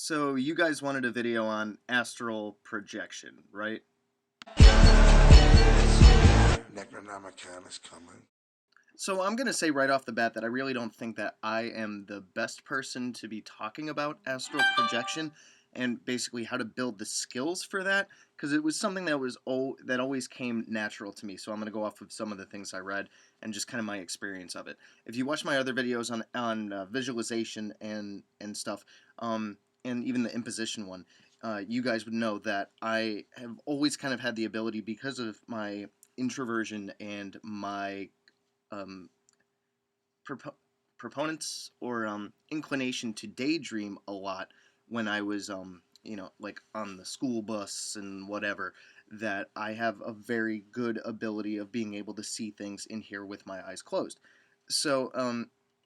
So you guys wanted a video on astral projection, right? Necronomicon is coming. So I'm going to say right off the bat that I really don't think that I am the best person to be talking about astral projection and basically how to build the skills for that, because it was something that always came natural to me. So I'm going to go off of some of the things I read and just kind of my experience of it. If you watch my other videos on visualization and stuff, and even the imposition one, you guys would know that I have always kind of had the ability, because of my introversion and my um, propo- proponents or inclination to daydream a lot when I was like on the school bus and whatever, that I have a very good ability of being able to see things in here with my eyes closed. So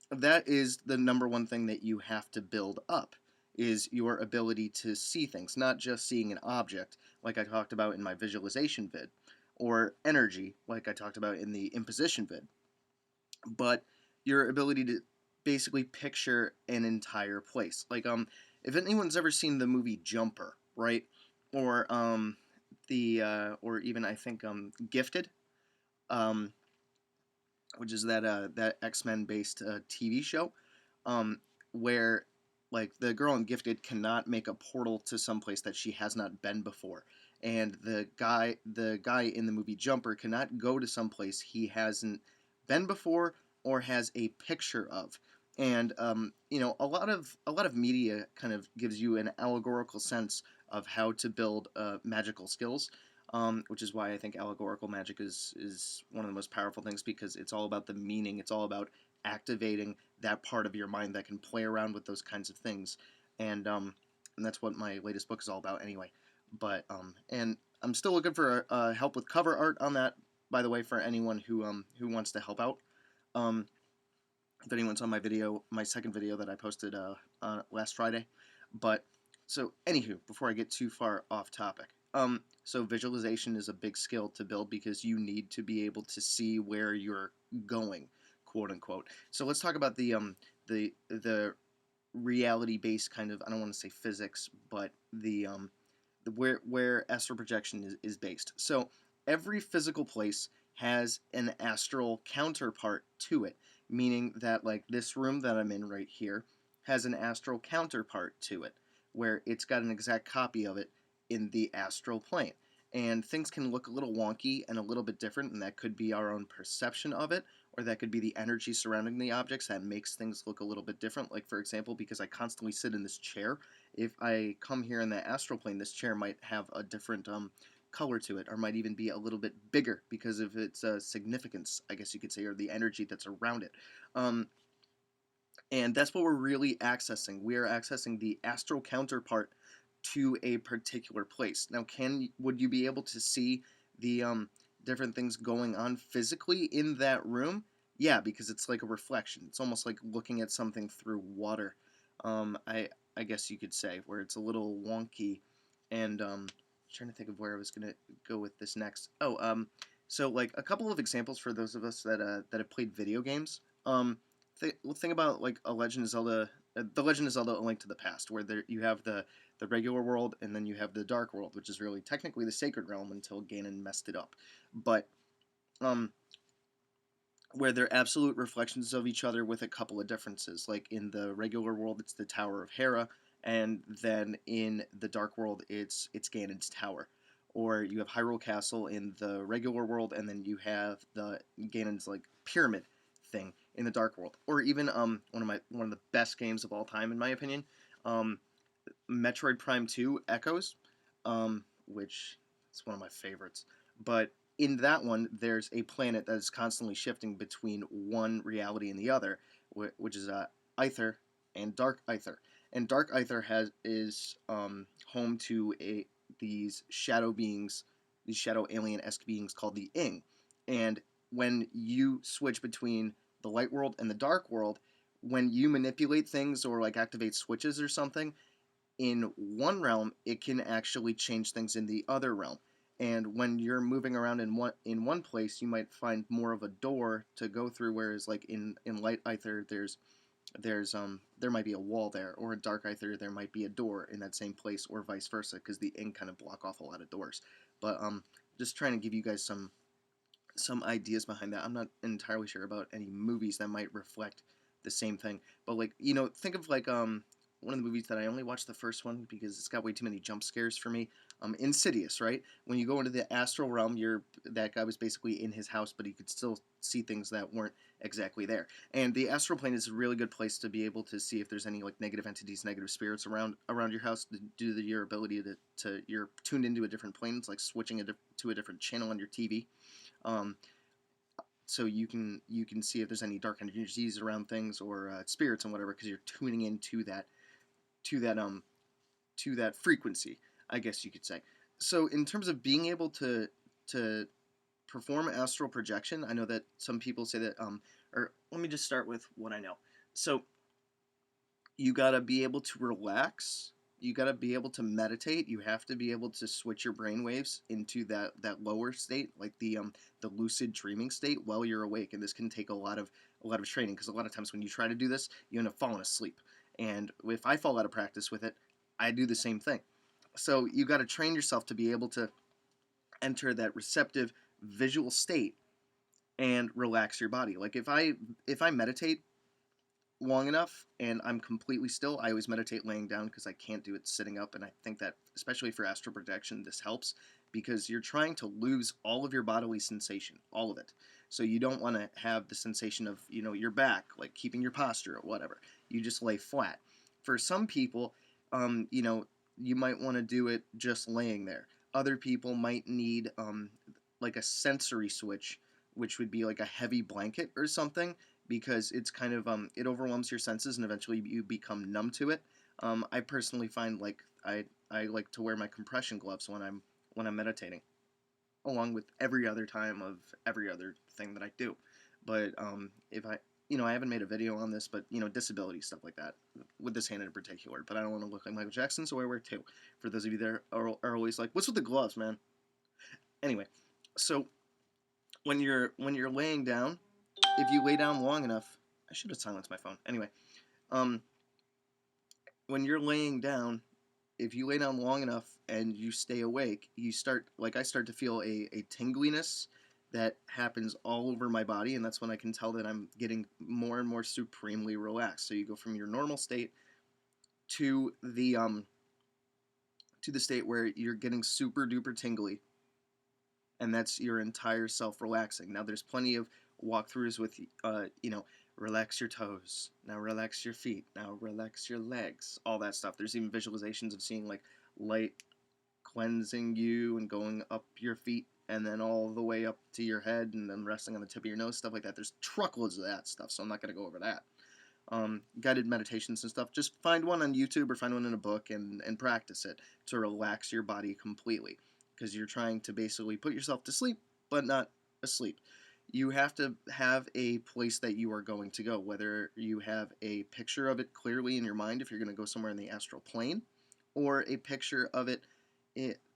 that is the number one thing that you have to build up, is your ability to see things, not just seeing an object like I talked about in my visualization vid, or energy like I talked about in the imposition vid, but your ability to basically picture an entire place. Like if anyone's ever seen the movie Jumper, right? Or or even I think Gifted, um which is that X-Men based TV show, um where like the girl in Gifted cannot make a portal to some place that she has not been before. And the guy in the movie Jumper cannot go to some place he hasn't been before or has a picture of. And a lot of media kind of gives you an allegorical sense of how to build magical skills, which is why I think allegorical magic is one of the most powerful things, because it's all about the meaning. It's all about activating that part of your mind that can play around with those kinds of things, and that's what my latest book is all about, anyway. But and I'm still looking for help with cover art on that, by the way, for anyone who wants to help out. Um, if anyone's on my second video that I posted last Friday. But so, anywho, before I get too far off topic, so visualization is a big skill to build, because you need to be able to see where you're going, quote unquote. So let's talk about the reality based kind of, I don't want to say physics, but the where astral projection is based. So every physical place has an astral counterpart to it, meaning that like this room that I'm in right here has an astral counterpart to it, where it's got an exact copy of it in the astral plane. And things can look a little wonky and a little bit different, and that could be our own perception of it, or that could be the energy surrounding the objects that makes things look a little bit different. Like, for example, because I constantly sit in this chair, if I come here in the astral plane, this chair might have a different color to it, or might even be a little bit bigger because of its significance, I guess you could say, or the energy that's around it. Um, and that's what we're really accessing. We are accessing the astral counterpart to a particular place. Now, would you be able to see the different things going on physically in that room? Yeah, because it's like a reflection. It's almost like looking at something through water. I guess you could say, where it's a little wonky. And trying to think of where I was gonna go with this next. So like a couple of examples for those of us that have played video games. Think about like a Legend of Zelda, the Legend of Zelda: A Link to the Past, where you have the regular world, and then you have the Dark World, which is really technically the Sacred Realm until Ganon messed it up. But um, where they're absolute reflections of each other with a couple of differences. Like in the regular world, it's the Tower of Hera, and then in the Dark World, it's Ganon's Tower. Or you have Hyrule Castle in the regular world, and then you have the Ganon's like pyramid thing in the Dark World. Or even one of the best games of all time, in my opinion, um, Metroid Prime 2 Echoes, which is one of my favorites. But in that one, there's a planet that is constantly shifting between one reality and the other, which is Aether and Dark Aether. And Dark Aether is home to these shadow beings, these shadow alien-esque beings called the Ing. And when you switch between the light world and the dark world, when you manipulate things or like activate switches or something, in one realm, it can actually change things in the other realm. And when you're moving around in one place, you might find more of a door to go through. Whereas, like in Light Aether, there's there might be a wall there, or a dark eye theory there might be a door in that same place, or vice versa, because the ink kind of block off a lot of doors. But just trying to give you guys some ideas behind that. I'm not entirely sure about any movies that might reflect the same thing, but like, think of like one of the movies that I only watched the first one because it's got way too many jump scares for me. Insidious, right? When you go into the astral realm, that guy was basically in his house, but he could still see things that weren't exactly there. And the astral plane is a really good place to be able to see if there's any like negative entities, negative spirits around your house due to your ability to you're tuned into a different plane. It's like switching to a different channel on your TV. Um, so you can see if there's any dark energies around things, or spirits and whatever, because you're tuning into to that um to that frequency, I guess you could say. So in terms of being able to perform astral projection, I know that some people say that or let me just start with what I know. So you got to be able to relax. You got to be able to meditate. You have to be able to switch your brain waves into that lower state, like the lucid dreaming state, while you're awake. And this can take a lot of training, because a lot of times when you try to do this, you end up falling asleep. And if I fall out of practice with it, I do the same thing. So you got to train yourself to be able to enter that receptive visual state and relax your body. Like if I meditate long enough and I'm completely still, I always meditate laying down because I can't do it sitting up. And I think that, especially for astral projection, this helps because you're trying to lose all of your bodily sensation, all of it. So you don't want to have the sensation of, your back, like keeping your posture or whatever. You just lay flat. For some people, you might want to do it just laying there. Other people might need like a sensory switch, which would be like a heavy blanket or something, because it's kind of it overwhelms your senses and eventually you become numb to it. I personally find like I like to wear my compression gloves when I'm meditating, along with every other time of every other thing that I do. But if I haven't made a video on this, but disability stuff like that with this hand in particular. But I don't want to look like Michael Jackson, so I wear two. For those of you that are always like, "What's with the gloves, man?" Anyway, so when you're laying down, if you lay down long enough, I should have silenced my phone. Anyway, um, when you're laying down, if you lay down long enough and you stay awake, I start to feel a tingliness that happens all over my body, and that's when I can tell that I'm getting more and more supremely relaxed. So you go from your normal state to the state where you're getting super duper tingly, and that's your entire self relaxing. Now, there's plenty of walkthroughs with, relax your toes, now relax your feet, now relax your legs, all that stuff. There's even visualizations of seeing like light cleansing you and going up your feet and then all the way up to your head and then resting on the tip of your nose, stuff like that. There's truckloads of that stuff, so I'm not going to go over that. Guided meditations and stuff. Just find one on YouTube or find one in a book and practice it to relax your body completely, because you're trying to basically put yourself to sleep, but not asleep. You have to have a place that you are going to go, whether you have a picture of it clearly in your mind if you're going to go somewhere in the astral plane, or a picture of it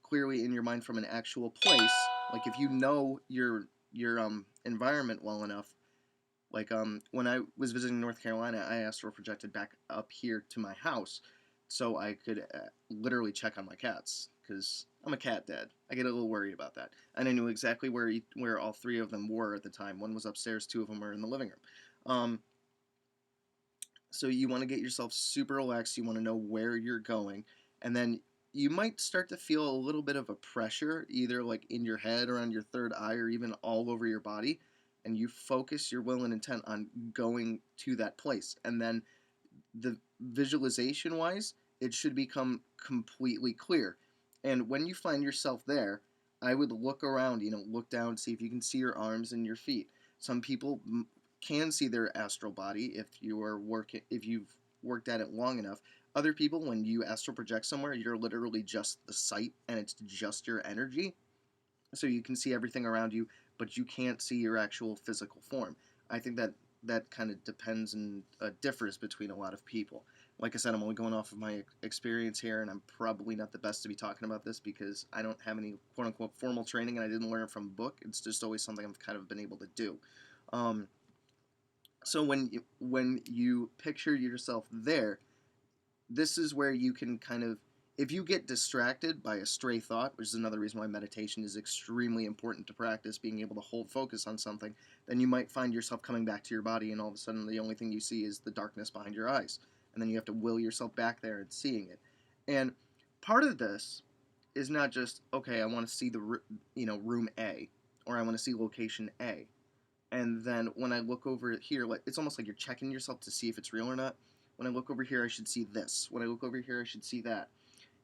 clearly in your mind from an actual place. Like if you know your environment well enough, like when I was visiting North Carolina, I astral projected back up here to my house, so I could literally check on my cats, because I'm a cat dad. I get a little worried about that, and I knew exactly where all three of them were at the time. One was upstairs, two of them were in the living room. So you want to get yourself super relaxed. You want to know where you're going, and then you might start to feel a little bit of a pressure, either like in your head or on your third eye or even all over your body, and you focus your will and intent on going to that place. And then the visualization wise, it should become completely clear. And when you find yourself there, I would look around, look down, see if you can see your arms and your feet. Some people can see their astral body if you've worked at it long enough. Other people, when you astral project somewhere, you're literally just the sight and it's just your energy. So you can see everything around you, but you can't see your actual physical form. I think that kind of depends and differs between a lot of people. Like I said, I'm only going off of my experience here, and I'm probably not the best to be talking about this because I don't have any quote-unquote formal training, and I didn't learn it from a book. It's just always something I've kind of been able to do. Um, So when you picture yourself there, this is where you can kind of, if you get distracted by a stray thought, which is another reason why meditation is extremely important to practice, being able to hold focus on something, then you might find yourself coming back to your body, and all of a sudden the only thing you see is the darkness behind your eyes, and then you have to will yourself back there and seeing it. And part of this is not just, okay, I want to see the room A, or I want to see location A, and then when I look over here, like, it's almost like you're checking yourself to see if it's real or not. When I look over here, I should see this. When I look over here, I should see that.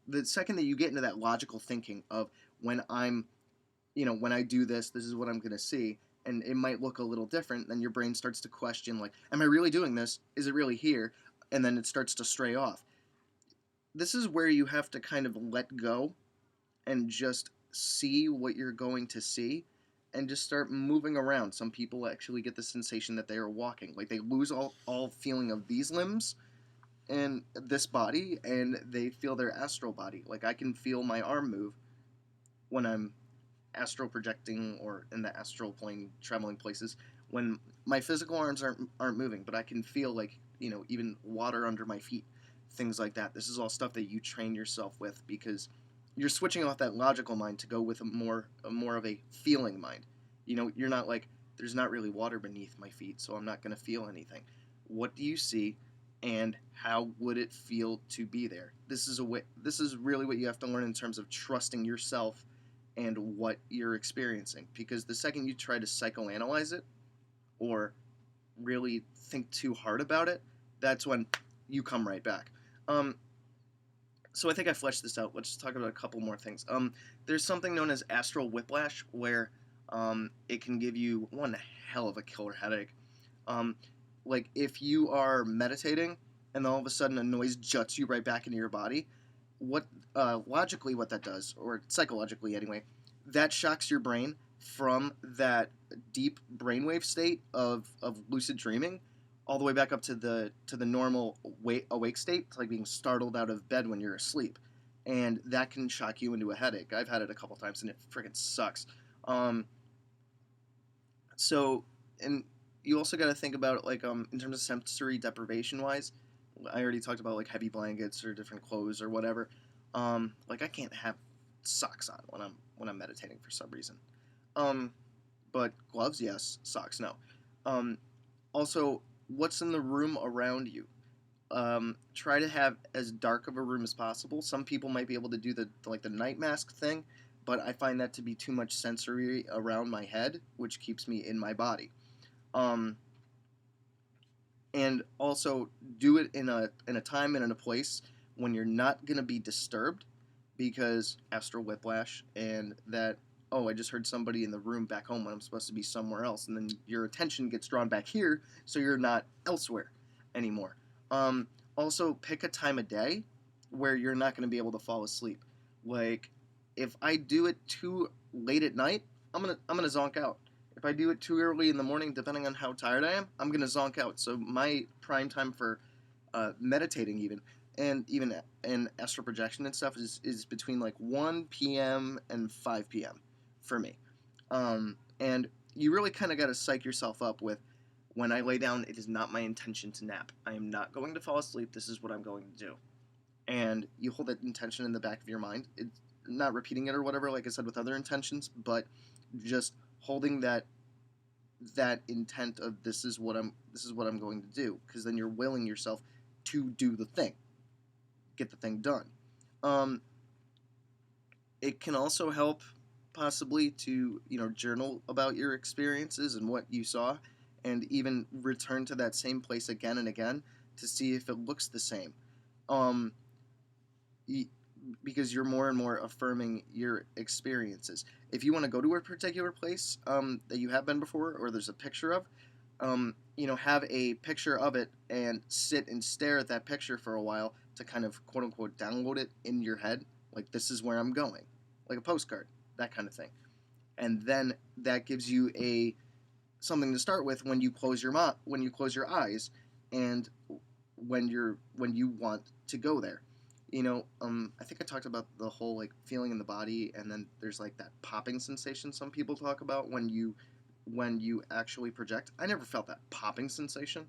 The second that you get into that logical thinking of, when when I do this, this is what I'm going to see, and it might look a little different, then your brain starts to question, like, am I really doing this? Is it really here? And then it starts to stray off. This is where you have to kind of let go and just see what you're going to see, and just start moving around. Some people actually get the sensation that they are walking, like they lose all feeling of these limbs and this body, and they feel their astral body. Like, I can feel my arm move when I'm astral projecting or in the astral plane, traveling places, when my physical arms aren't moving, but I can feel, like, even water under my feet, things like that. This is all stuff that you train yourself with, because you're switching off that logical mind to go with a more of a feeling mind. You're not like, there's not really water beneath my feet, so I'm not going to feel anything. What do you see, and how would it feel to be there? This is really what you have to learn in terms of trusting yourself and what you're experiencing. Because the second you try to psychoanalyze it, or really think too hard about it, that's when you come right back. Um, so I think I fleshed this out. Let's talk about a couple more things. There's something known as astral whiplash, where it can give you one hell of a killer headache. Um, like, if you are meditating and all of a sudden a noise juts you right back into your body, what logically what that does, or psychologically anyway, that shocks your brain from that deep brainwave state of lucid dreaming, all the way back up to the normal awake state, like being startled out of bed when you're asleep, and that can shock you into a headache. I've had it a couple times, and it freaking sucks. Um, so, and you also got to think about it, like, in terms of sensory deprivation wise. I already talked about, like, heavy blankets or different clothes or whatever. Like, I can't have socks on when I'm meditating for some reason. Um, but gloves, yes. Socks, no. Um, Also, what's in the room around you? Try to have as dark of a room as possible. Some people might be able to do the night mask thing, but I find that to be too much sensory around my head, which keeps me in my body. Um, and also do it in a time and in a place when you're not going to be disturbed, because astral whiplash, and that, oh, I just heard somebody in the room back home when I'm supposed to be somewhere else, and then your attention gets drawn back here, so you're not elsewhere anymore. Also, pick a time of day where you're not going to be able to fall asleep. Like, if I do it too late at night, I'm gonna zonk out. If I do it too early in the morning, depending on how tired I am, I'm gonna zonk out. So my prime time for meditating, even in astral projection and stuff, is between like 1 p.m. and 5 p.m. for me. And you really kind of got to psych yourself up with, when I lay down, it is not my intention to nap. I am not going to fall asleep. This is what I'm going to do. And you hold that intention in the back of your mind. It's not repeating it or whatever, like I said, with other intentions, but just holding that intent of, this is what I'm going to do, because then you're willing yourself to do the thing, get the thing done. Um, it can also help, possibly, to journal about your experiences and what you saw, and even return to that same place again and again to see if it looks the same. Um, because you're more and more affirming your experiences. If you want to go to a particular place that you have been before, or there's a picture of, have a picture of it and sit and stare at that picture for a while to kind of, quote unquote, download it in your head. Like, this is where I'm going, like a postcard, that kind of thing. And then that gives you a something to start with when you close your eyes, and when you want to go there. I think I talked about the whole, like, feeling in the body, and then there's like that popping sensation some people talk about when you when you actually project. I never felt that popping sensation,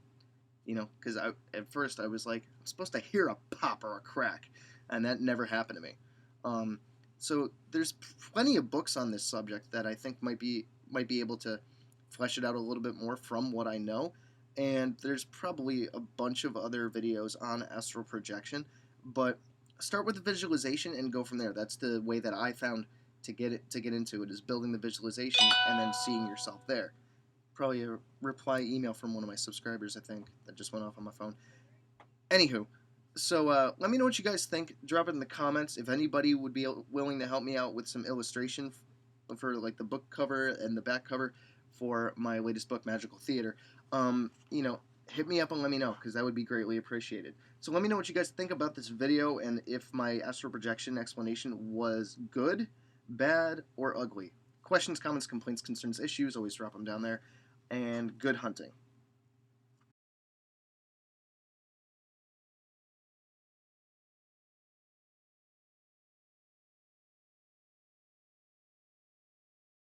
because at first I was like, I'm supposed to hear a pop or a crack, and that never happened to me. Um, so there's plenty of books on this subject that I think might be able to flesh it out a little bit more from what I know, and there's probably a bunch of other videos on astral projection, but start with the visualization and go from there. That's the way that I found to get into it, is building the visualization and then seeing yourself there. Probably a reply email from one of my subscribers, I think, that just went off on my phone. Anywho, so let me know what you guys think. Drop it in the comments. If anybody would be willing to help me out with some illustration for like the book cover and the back cover for my latest book, Magical Theater, hit me up and let me know, because that would be greatly appreciated. So let me know what you guys think about this video, and if my astral projection explanation was good, bad, or ugly. Questions, comments, complaints, concerns, issues, always drop them down there. And good hunting.